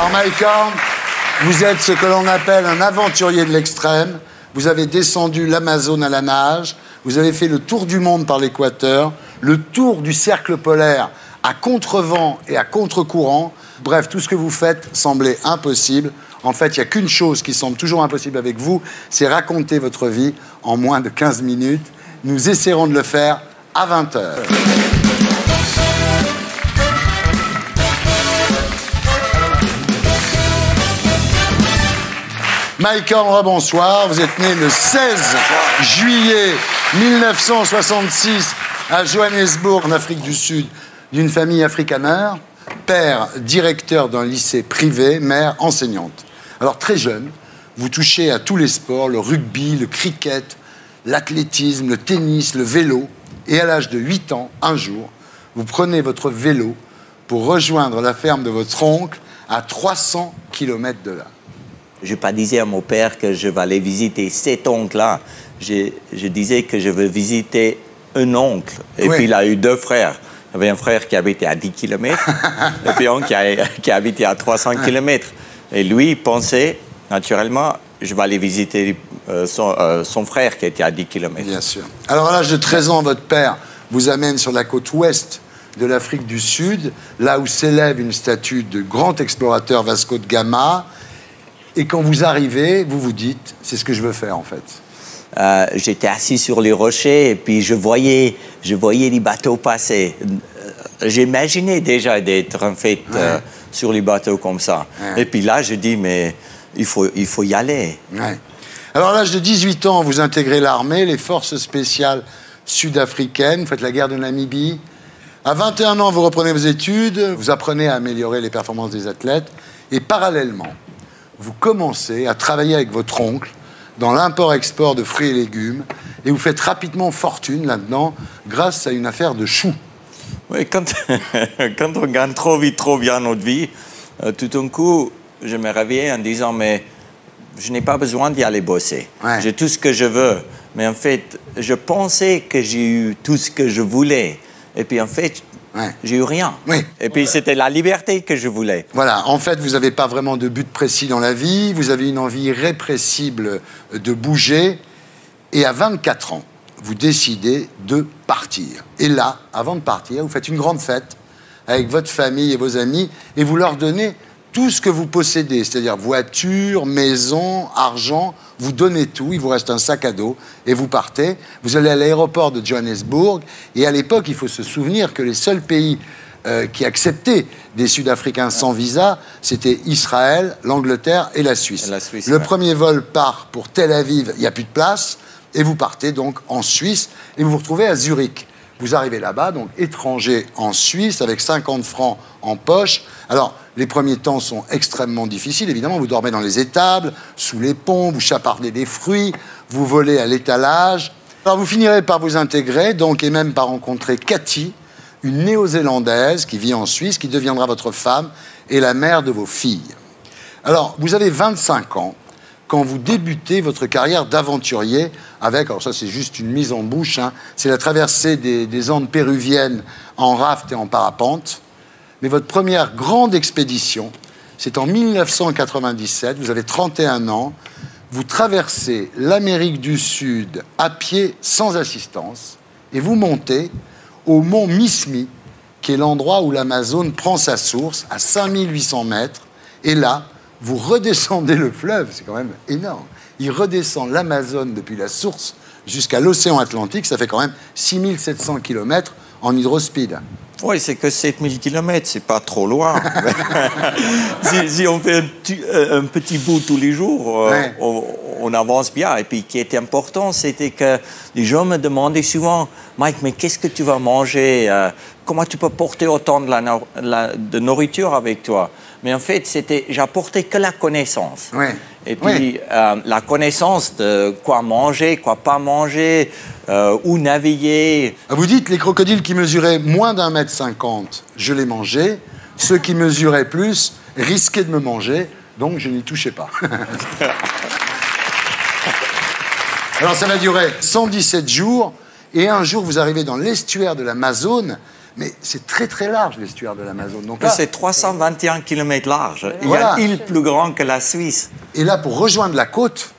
Alors, Mike Horn, vous êtes ce que l'on appelle un aventurier de l'extrême. Vous avez descendu l'Amazone à la nage. Vous avez fait le tour du monde par l'équateur, le tour du cercle polaire à contre-vent et à contre-courant. Bref, tout ce que vous faites semblait impossible. En fait, il n'y a qu'une chose qui semble toujours impossible avec vous, c'est raconter votre vie en moins de 15 minutes. Nous essaierons de le faire à 20h. Mike Horn, bonsoir. Vous êtes né le 16 juillet 1966 à Johannesburg, en Afrique du Sud, d'une famille afrikaner. Père, directeur d'un lycée privé, mère, enseignante. Alors, très jeune, vous touchez à tous les sports, le rugby, le cricket, l'athlétisme, le tennis, le vélo. Et à l'âge de 8 ans, un jour, vous prenez votre vélo pour rejoindre la ferme de votre oncle à 300 km de là. Je ne pas disais à mon père que je vais aller visiter cet oncle-là. Je disais que je veux visiter un oncle. Et puis, il a eu 2 frères. Il y avait un frère qui habitait à 10 km et puis un qui habitait à 300 km. Et lui, il pensait, naturellement, je vais aller visiter son frère qui était à 10 km. Bien sûr. Alors, à l'âge de 13 ans, votre père vous amène sur la côte ouest de l'Afrique du Sud, là où s'élève une statue de grand explorateur Vasco de Gama. Et quand vous arrivez, vous vous dites, c'est ce que je veux faire, en fait. J'étais assis sur les rochers et puis je voyais les bateaux passer. J'imaginais déjà d'être en fait sur les bateaux comme ça. Et puis là, je dis, mais il faut y aller. Alors, à l'âge de 18 ans, vous intégrez l'armée, les forces spéciales sud-africaines, vous faites la guerre de Namibie. À 21 ans, vous reprenez vos études, vous apprenez à améliorer les performances des athlètes. Et parallèlement, vous commencez à travailler avec votre oncle dans l'import-export de fruits et légumes, et vous faites rapidement fortune là-dedans grâce à une affaire de choux. Oui, quand on gagne trop vite, trop bien notre vie, tout d'un coup, je me réveillais en disant, mais je n'ai pas besoin d'y aller bosser. J'ai tout ce que je veux. Mais en fait, je pensais que j'ai eu tout ce que je voulais. Et puis en fait, j'ai eu rien. Et puis c'était la liberté que je voulais. Voilà, en fait, vous n'avez pas vraiment de but précis dans la vie, vous avez une envie irrépressible de bouger, et à 24 ans, vous décidez de partir. Et là, avant de partir, vous faites une grande fête avec votre famille et vos amis, et vous leur donnez tout ce que vous possédez, c'est-à-dire voiture, maison, argent, vous donnez tout, il vous reste un sac à dos, et vous partez. Vous allez à l'aéroport de Johannesburg, et à l'époque, il faut se souvenir que les seuls pays qui acceptaient des Sud-Africains sans visa, c'était Israël, l'Angleterre et la Suisse. Le premier vol part pour Tel Aviv, il n'y a plus de place, et vous partez donc en Suisse, et vous vous retrouvez à Zurich. Vous arrivez là-bas, donc étranger en Suisse, avec 50 francs en poche. Alors, les premiers temps sont extrêmement difficiles, évidemment. Vous dormez dans les étables, sous les ponts, vous chapardez des fruits, vous volez à l'étalage. Alors, vous finirez par vous intégrer, donc, et même par rencontrer Cathy, une néo-zélandaise qui vit en Suisse, qui deviendra votre femme et la mère de vos filles. Alors, vous avez 25 ans quand vous débutez votre carrière d'aventurier avec, alors ça c'est juste une mise en bouche, hein, c'est la traversée des Andes péruviennes en raft et en parapente. Mais votre première grande expédition, c'est en 1997, vous avez 31 ans, vous traversez l'Amérique du Sud à pied sans assistance et vous montez au mont Mismi, qui est l'endroit où l'Amazone prend sa source, à 5800 mètres, et là, vous redescendez le fleuve, c'est quand même énorme. Il redescend l'Amazone depuis la source jusqu'à l'océan Atlantique, ça fait quand même 6700 km en hydrospeed. Oui, c'est que 7000 km, c'est pas trop loin. si on fait un petit bout tous les jours, on avance bien. Et puis, ce qui était important, c'était que les gens me demandaient souvent, Mike, mais qu'est-ce que tu vas manger? Comment tu peux porter autant de nourriture avec toi? Mais en fait, j'apportais que la connaissance. Et puis, la connaissance de quoi manger, quoi pas manger, où naviguer. Vous dites, les crocodiles qui mesuraient moins d'1,50 m, je les mangeais. Ceux qui mesuraient plus risquaient de me manger, donc je n'y touchais pas. Alors, ça va durer 117 jours. Et un jour, vous arrivez dans l'estuaire de l'Amazone, mais c'est très très large l'estuaire de l'Amazone. Donc là, c'est 321 km large. Il y a une île plus grande que la Suisse. Et là, pour rejoindre la côte,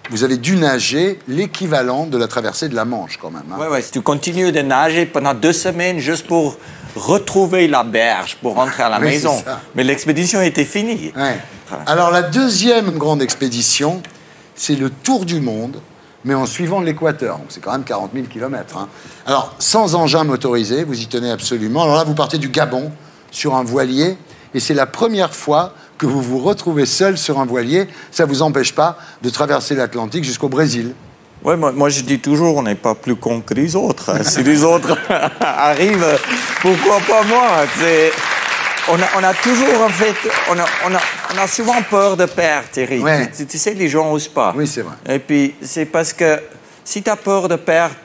vous avez dû nager l'équivalent de la traversée de la Manche quand même. Hein. Oui, tu continues de nager pendant 2 semaines juste pour retrouver la berge, pour rentrer à la maison. Mais l'expédition était finie. Ouais. Alors la deuxième grande expédition, c'est le tour du monde, mais en suivant l'équateur. C'est quand même 40 000 km. Hein. Alors, sans engin motorisé, vous y tenez absolument. Alors là, vous partez du Gabon sur un voilier, et c'est la première fois que vous vous retrouvez seul sur un voilier. Ça ne vous empêche pas de traverser l'Atlantique jusqu'au Brésil. Oui, moi je dis toujours, on n'est pas plus con que les autres. Si les autres arrivent, pourquoi pas moi? On a toujours, en fait, on a souvent peur de perdre, Thierry. Ouais. Tu sais, les gens n'osent pas. Oui, c'est vrai. Et puis, c'est parce que si tu as peur de perdre,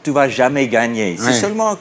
tu ne vas jamais gagner. C'est seulement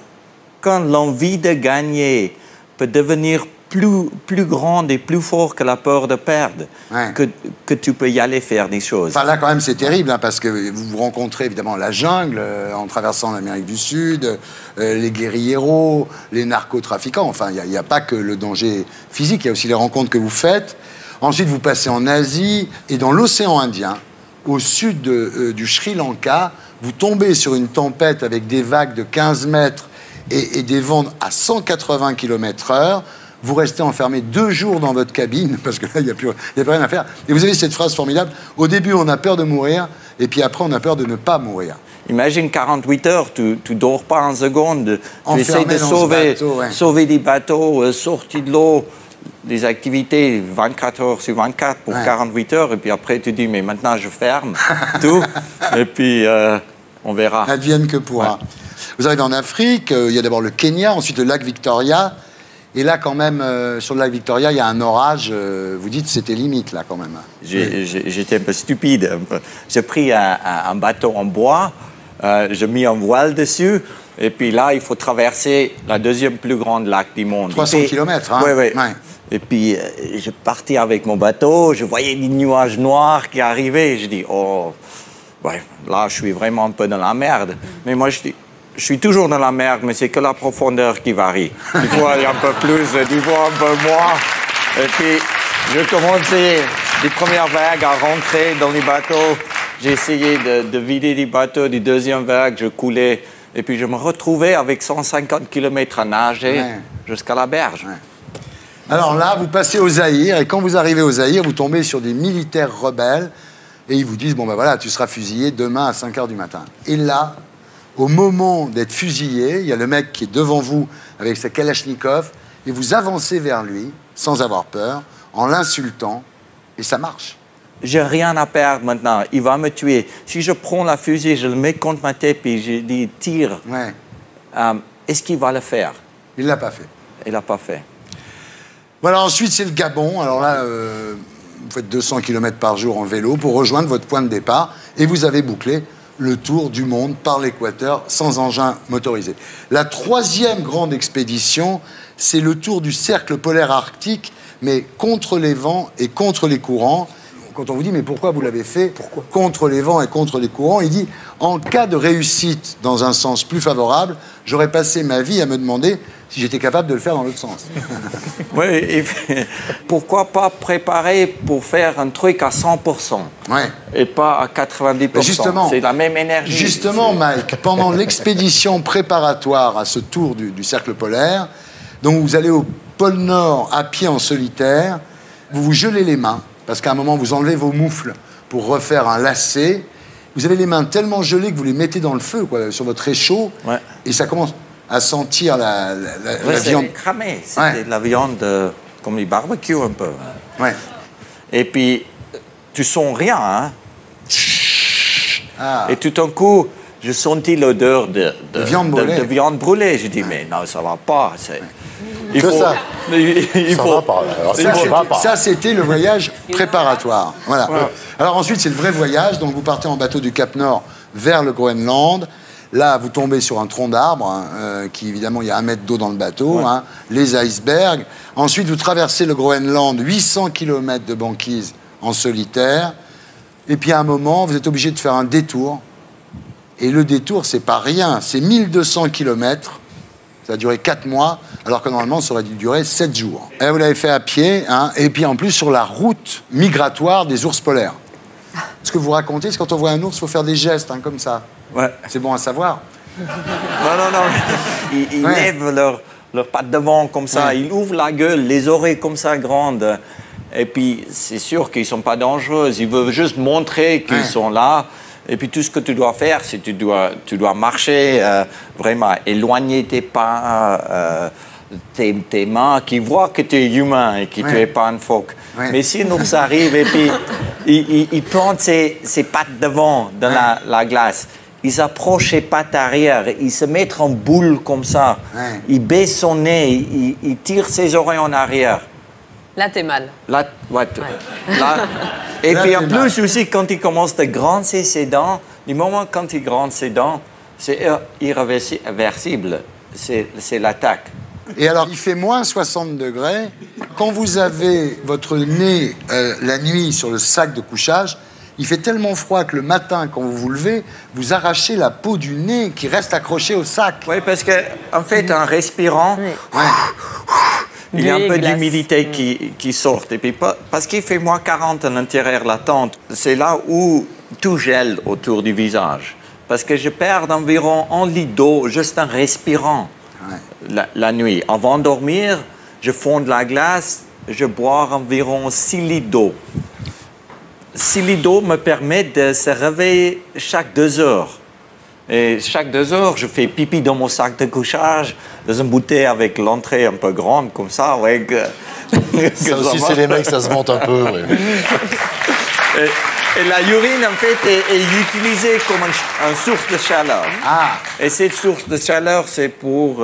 quand l'envie de gagner peut devenir plus grande et plus fort que la peur de perdre, que tu peux y aller faire des choses. Enfin là, quand même, c'est terrible, hein, parce que vous rencontrez évidemment la jungle en traversant l'Amérique du Sud, les guérilleros, les narcotrafiquants. Enfin, il n'y a pas que le danger physique, il y a aussi les rencontres que vous faites. Ensuite, vous passez en Asie et dans l'océan Indien, au sud du Sri Lanka, vous tombez sur une tempête avec des vagues de 15 mètres et des vents à 180 km/h. Vous restez enfermé 2 jours dans votre cabine, parce que là, il n'y a plus rien à faire. Et vous avez cette phrase formidable. Au début, on a peur de mourir, et puis après, on a peur de ne pas mourir. Imagine 48 heures, tu ne dors pas une seconde. Tu essaies de sauver des bateaux, sortis de l'eau, des activités 24 heures sur 24 pour 48 heures. Et puis après, tu dis, mais maintenant, je ferme tout. Et puis, on verra. Advienne que pourra. Vous arrivez en Afrique, il y a d'abord le Kenya, ensuite le lac Victoria. Et là, quand même, sur le lac Victoria, il y a un orage. Vous dites c'était limite, là, quand même. J'étais un peu stupide. J'ai pris un bateau en bois, j'ai mis un voile dessus, et puis là, il faut traverser la deuxième plus grande lac du monde. 300 km, hein? Oui. Et puis, je partais avec mon bateau, je voyais des nuages noirs qui arrivaient, et je dis, oh, là, je suis vraiment un peu dans la merde. Mais moi, je dis, je suis toujours dans la merde, mais c'est que la profondeur qui varie. Des fois, il y a un peu plus, des fois, un peu moins. Et puis, je commençais les premières vagues à rentrer dans les bateaux. J'ai essayé de vider les bateaux. Des deuxièmes vagues, je coulais. Et puis, je me retrouvais avec 150 km à nager jusqu'à la berge. Alors là, vous passez au Zaïre. Et quand vous arrivez au Zaïre, vous tombez sur des militaires rebelles. Et ils vous disent, bon ben voilà, tu seras fusillé demain à 5 h du matin. Et là, au moment d'être fusillé, il y a le mec qui est devant vous avec sa Kalachnikov et vous avancez vers lui sans avoir peur, en l'insultant, et ça marche. J'ai rien à perdre maintenant, il va me tuer. Si je prends la fusée, je le mets contre ma tête et je dis tire, est-ce qu'il va le faire? Il ne l'a pas fait. Il l'a pas fait. Voilà, ensuite c'est le Gabon. Alors là, vous faites 200 km par jour en vélo pour rejoindre votre point de départ et vous avez bouclé le tour du monde par l'équateur sans engin motorisé. La troisième grande expédition, c'est le tour du cercle polaire arctique, mais contre les vents et contre les courants. Quand on vous dit, mais pourquoi vous l'avez fait contre les vents et contre les courants, il dit, en cas de réussite dans un sens plus favorable, j'aurais passé ma vie à me demander si j'étais capable de le faire dans l'autre sens. Oui, et pourquoi pas préparer pour faire un truc à 100% et pas à 90%. Justement, c'est la même énergie. Justement, Mike, pendant l'expédition préparatoire à ce tour du cercle polaire, donc vous allez au pôle Nord à pied en solitaire, vous vous gelez les mains, parce qu'à un moment, vous enlevez vos moufles pour refaire un lacet. Vous avez les mains tellement gelées que vous les mettez dans le feu, quoi, sur votre réchaud, et ça commence à sentir la viande cramée. C'était de la viande comme les barbecues un peu. Et puis, tu sens rien, hein? Et tout d'un coup, je sentis l'odeur de viande brûlée. Je dis, mais non, ça va pas. Il faut, ça. Il faut, va pas. Alors, ça, c'était le voyage préparatoire. Voilà. Alors ensuite, c'est le vrai voyage. Donc, vous partez en bateau du Cap Nord vers le Groenland. Là, vous tombez sur un tronc d'arbre, qui, évidemment, il y a 1 mètre d'eau dans le bateau, les icebergs. Ensuite, vous traversez le Groenland, 800 km de banquise en solitaire. Et puis, à un moment, vous êtes obligé de faire un détour Et le détour, c'est pas rien. C'est 1200 km. Ça a duré 4 mois, alors que normalement, ça aurait dû durer 7 jours. Et vous l'avez fait à pied, hein, et puis en plus sur la route migratoire des ours polaires. Ce que vous racontez, c'est quand on voit un ours, il faut faire des gestes, hein, comme ça. Ouais. C'est bon à savoir. Non. Ils lèvent leurs pattes devant comme ça, ils ouvrent la gueule, les oreilles comme ça grandes. Et puis, c'est sûr qu'ils ne sont pas dangereux. Ils veulent juste montrer qu'ils sont là. Et puis, tout ce que tu dois faire, c'est que tu dois marcher, vraiment éloigner tes pas, tes mains, qui voient que tu es humain et que tu n'es pas un phoque. Mais si un ours arrive et puis il plante ses pattes devant dans la glace, il s'approche ses pattes arrière, il se met en boule comme ça, il baisse son nez, il tire ses oreilles en arrière. Là, t'es mal. Là. Et puis en plus aussi, quand il commence à grincer ses dents, du moment quand il grince ses dents, c'est irréversible. C'est l'attaque. Et alors, il fait moins 60 degrés. Quand vous avez votre nez la nuit sur le sac de couchage, il fait tellement froid que le matin, quand vous vous levez, vous arrachez la peau du nez qui reste accrochée au sac. Oui, parce qu'en fait, en respirant, il y a un peu d'humidité qui sort. Et puis, parce qu'il fait moins 40 en intérieur latente, c'est là où tout gèle autour du visage. Parce que je perds environ 1 litre d'eau juste en respirant la nuit. Avant de dormir, je fonds de la glace, je bois environ 6 litres d'eau. 6 litres d'eau me permet de se réveiller chaque 2 heures. Et chaque 2 heures, je fais pipi dans mon sac de couchage, dans une bouteille avec l'entrée un peu grande, comme ça. Ouais, ça aussi, c'est les mecs, ça se monte un peu. Ouais. Et la urine, en fait, est utilisée comme une source de chaleur. Et cette source de chaleur, c'est pour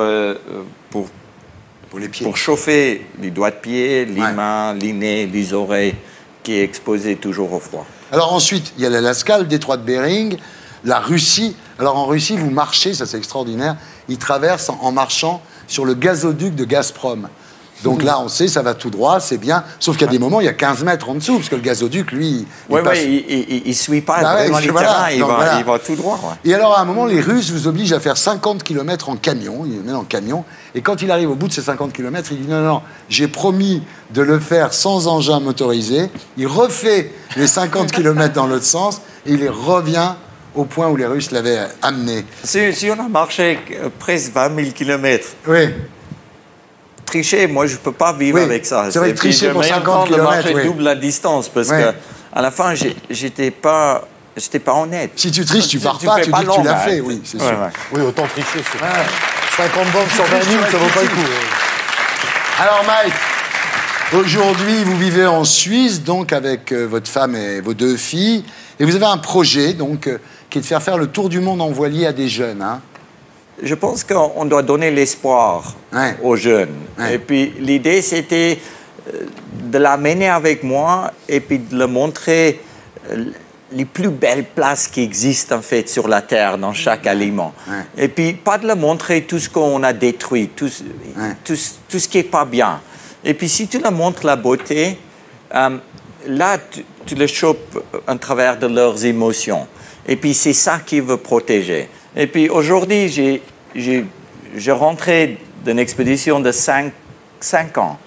les pieds. Pour chauffer les doigts de pied, les mains, les nez, les oreilles, qui est exposé toujours au froid. Alors ensuite, il y a l'Alaska, le détroit de Bering, la Russie. Alors en Russie, vous marchez, ça c'est extraordinaire, ils traversent en marchant sur le gazoduc de Gazprom. Donc là, on sait, ça va tout droit, c'est bien. Sauf qu'il y a des moments, il y a 15 mètres en dessous, parce que le gazoduc, lui, il passe... il ne suit pas vraiment les terrains, il va tout droit. Ouais. Et alors, à un moment, les Russes vous obligent à faire 50 km en camion, il met en camion, et quand il arrive au bout de ces 50 km, il dit non, j'ai promis de le faire sans engin motorisé. Il refait les 50 km dans l'autre sens, et il revient au point où les Russes l'avaient amené. Si on a marché presque 20 000 km... Oui. Tricher, moi, je ne peux pas vivre avec ça. C'est vrai, tricher pour 50 km, de marcher double la distance, parce qu'à la fin, j'étais pas honnête. Si tu triches, tu pars pas, tu dis que tu l'as fait, oui, c'est sûr. Oui, autant tricher. 50 bandes sur 20 000, ça vaut pas le coup. Alors, Mike, aujourd'hui, vous vivez en Suisse, donc avec votre femme et vos 2 filles, et vous avez un projet, donc, qui est de faire le tour du monde en voilier à des jeunes, hein. Je pense qu'on doit donner l'espoir aux jeunes. Et puis, l'idée, c'était de l'amener avec moi et puis de leur montrer les plus belles places qui existent, en fait, sur la Terre, dans chaque aliment. Et puis, pas de leur montrer tout ce qu'on a détruit, tout ce qui n'est pas bien. Et puis, si tu leur montres la beauté, là, tu les chopes à travers de leurs émotions. Et puis, c'est ça qu'ils veulent protéger. Et puis aujourd'hui, j'ai rentré d'une expédition de 5 ans.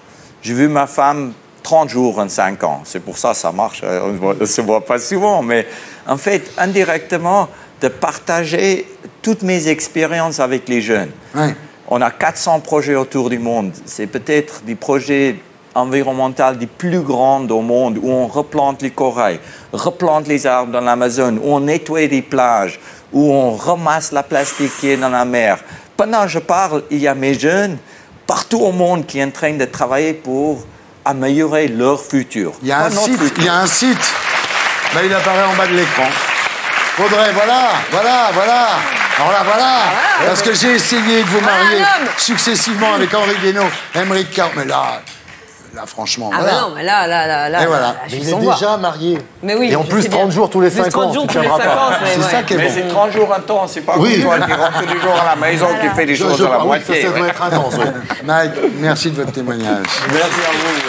J'ai vu ma femme 30 jours en 5 ans. C'est pour ça que ça marche. On ne se voit pas souvent. Mais en fait, indirectement, de partager toutes mes expériences avec les jeunes. On a 400 projets autour du monde. C'est peut-être des projets environnementaux les plus grands au monde, où on replante les corails, replante les arbres dans l'Amazone, où on nettoie les plages, où on ramasse la plastique qui est dans la mer. Pendant que je parle, il y a mes jeunes partout au monde qui sont en train de travailler pour améliorer leur futur. Il y a un site. Ben, il apparaît en bas de l'écran. Audrey, voilà. Alors là, voilà. Parce que j'ai essayé de vous marier successivement avec Henri Guénaud, Émeric Caron. Mais là, franchement, voilà. Ah non, mais là, et voilà. Mais il est déjà marié. Mais oui, et en plus, 30 jours tous les 5 ans. C'est ça qui est bon. Mais c'est 30 jours intenses, c'est pas comme toi qui rentre tous les jours à la maison, qui fait des choses à la moitié. Ça doit être intense. Mike, merci de votre témoignage. Merci à vous.